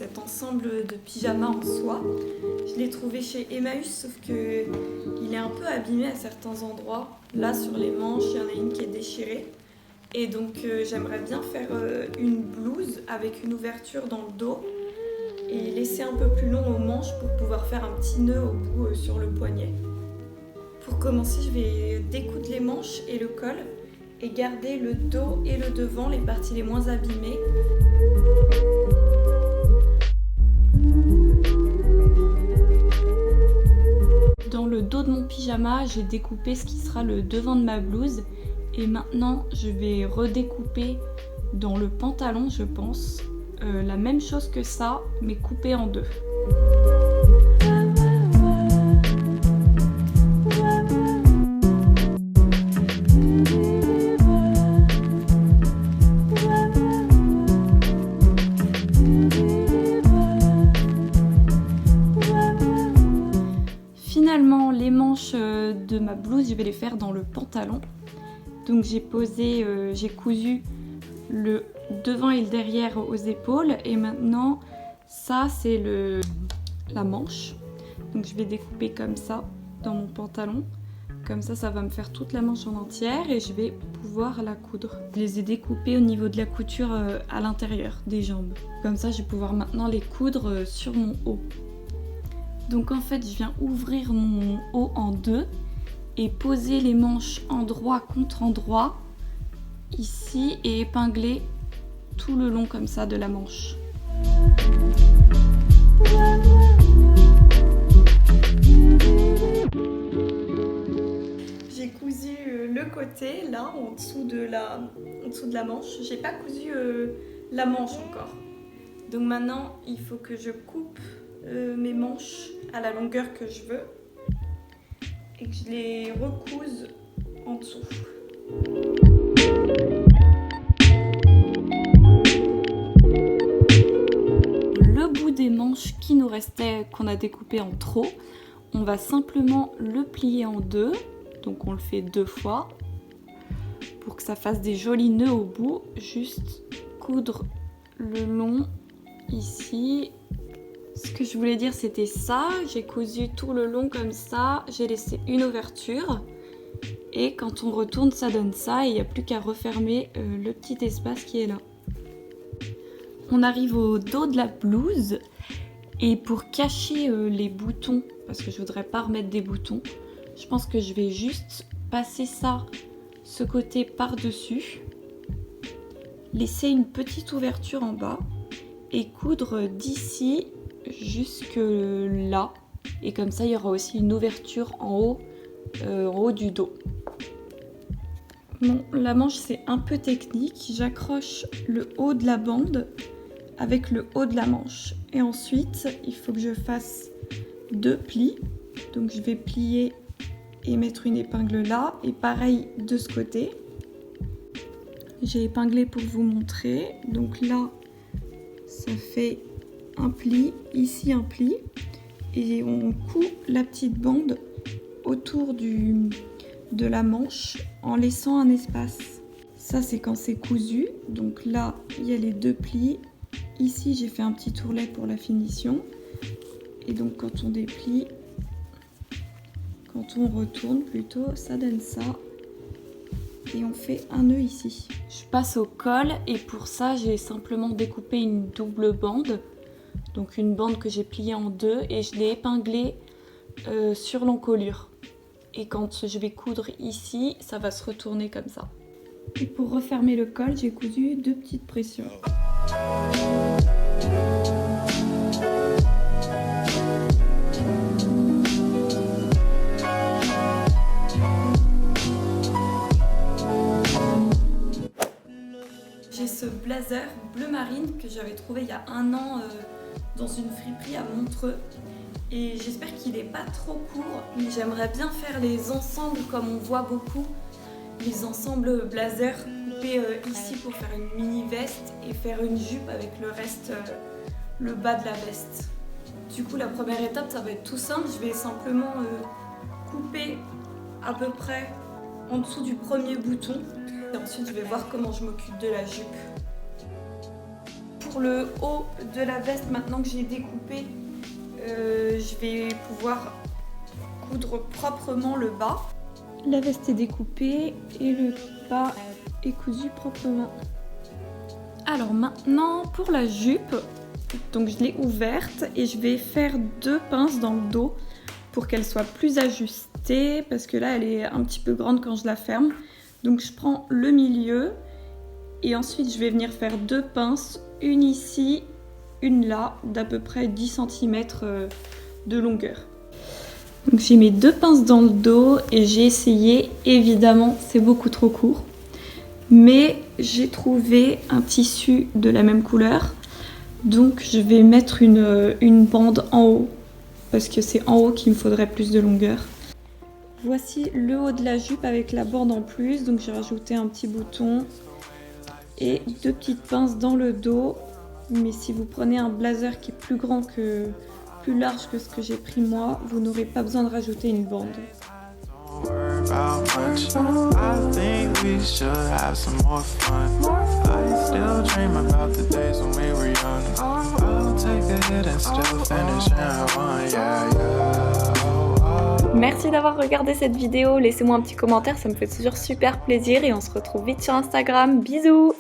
cet ensemble de pyjamas en soie. Je l'ai trouvé chez Emmaüs, sauf qu'il est un peu abîmé à certains endroits. Là, sur les manches, il y en a une qui est déchirée. Et donc, j'aimerais bien faire une blouse avec une ouverture dans le dos et laisser un peu plus long aux manches pour pouvoir faire un petit nœud au bout sur le poignet. Pour commencer, je vais découdre les manches et le col et garder le dos et le devant, les parties les moins abîmées. Dans le dos de mon pyjama, j'ai découpé ce qui sera le devant de ma blouse et maintenant je vais redécouper dans le pantalon, je pense, la même chose que ça, mais coupé en deux. Finalement, les manches de ma blouse, je vais les faire dans le pantalon. Donc j'ai cousu le devant et le derrière aux épaules et maintenant ça c'est la manche. Donc je vais découper comme ça dans mon pantalon. Comme ça va me faire toute la manche en entière et je vais pouvoir la coudre. Je les ai découpées au niveau de la couture à l'intérieur des jambes. Comme ça je vais pouvoir maintenant les coudre sur mon haut. Donc en fait je viens ouvrir mon haut en deux et poser les manches endroit contre endroit ici et épingler tout le long comme ça de la manche. J'ai cousu le côté là en dessous de la manche. J'ai pas cousu la manche encore. Donc maintenant il faut que je coupe mes manches à la longueur que je veux et que je les recouse en dessous. Le bout des manches qui nous restait, qu'on a découpé en trop, on va simplement le plier en deux, donc on le fait 2 fois pour que ça fasse des jolis nœuds au bout. Juste coudre le long ici. Ce que je voulais dire c'était ça, j'ai cousu tout le long comme ça, j'ai laissé une ouverture et quand on retourne ça donne ça et il n'y a plus qu'à refermer le petit espace qui est là. On arrive au dos de la blouse et pour cacher les boutons, parce que je voudrais pas remettre des boutons, je pense que je vais juste passer ce côté par dessus, laisser une petite ouverture en bas et coudre d'ici jusque là et comme ça il y aura aussi une ouverture en haut du dos. Bon, la manche c'est un peu technique, j'accroche le haut de la bande avec le haut de la manche et ensuite il faut que je fasse 2 plis, donc je vais plier et mettre une épingle là et pareil de ce côté. J'ai épinglé pour vous montrer, donc là ça fait un pli, ici un pli et on coud la petite bande autour de la manche en laissant un espace. Ça c'est quand c'est cousu, donc là il y a les 2 plis, ici j'ai fait un petit tourlet pour la finition et donc quand on déplie, quand on retourne plutôt, ça donne ça et on fait un nœud ici. Je passe au col et pour ça j'ai simplement découpé une double bande. Donc une bande que j'ai pliée en 2 et je l'ai épinglée sur l'encolure. Et quand je vais coudre ici, ça va se retourner comme ça. Et pour refermer le col, j'ai cousu 2 petites pressions. J'ai ce blazer bleu marine que j'avais trouvé il y a 1 an dans une friperie à Montreux et j'espère qu'il n'est pas trop court, mais j'aimerais bien faire les ensembles comme on voit beaucoup, les ensembles blazer coupés ici pour faire une mini veste et faire une jupe avec le reste, le bas de la veste. Du coup la première étape ça va être tout simple, je vais simplement couper à peu près en dessous du premier bouton et ensuite je vais voir comment je m'occupe de la jupe. pour le haut de la veste, maintenant que j'ai découpé, je vais pouvoir coudre proprement le bas. La veste est découpée et le bas est cousu proprement. Alors maintenant pour la jupe, donc je l'ai ouverte et je vais faire 2 pinces dans le dos pour qu'elle soit plus ajustée parce que là elle est un petit peu grande quand je la ferme. Donc je prends le milieu et ensuite je vais venir faire 2 pinces, une ici, une là, d'à peu près 10 cm de longueur. Donc j'ai mes 2 pinces dans le dos et j'ai essayé, évidemment c'est beaucoup trop court, mais j'ai trouvé un tissu de la même couleur, donc je vais mettre une bande en haut, parce que c'est en haut qu'il me faudrait plus de longueur. Voici le haut de la jupe avec la bande en plus, donc j'ai rajouté un petit bouton et 2 petites pinces dans le dos, mais si vous prenez un blazer qui est plus large que ce que j'ai pris moi, vous n'aurez pas besoin de rajouter une bande. Merci d'avoir regardé cette vidéo, laissez-moi un petit commentaire, ça me fait toujours super plaisir et on se retrouve vite sur Instagram. Bisous!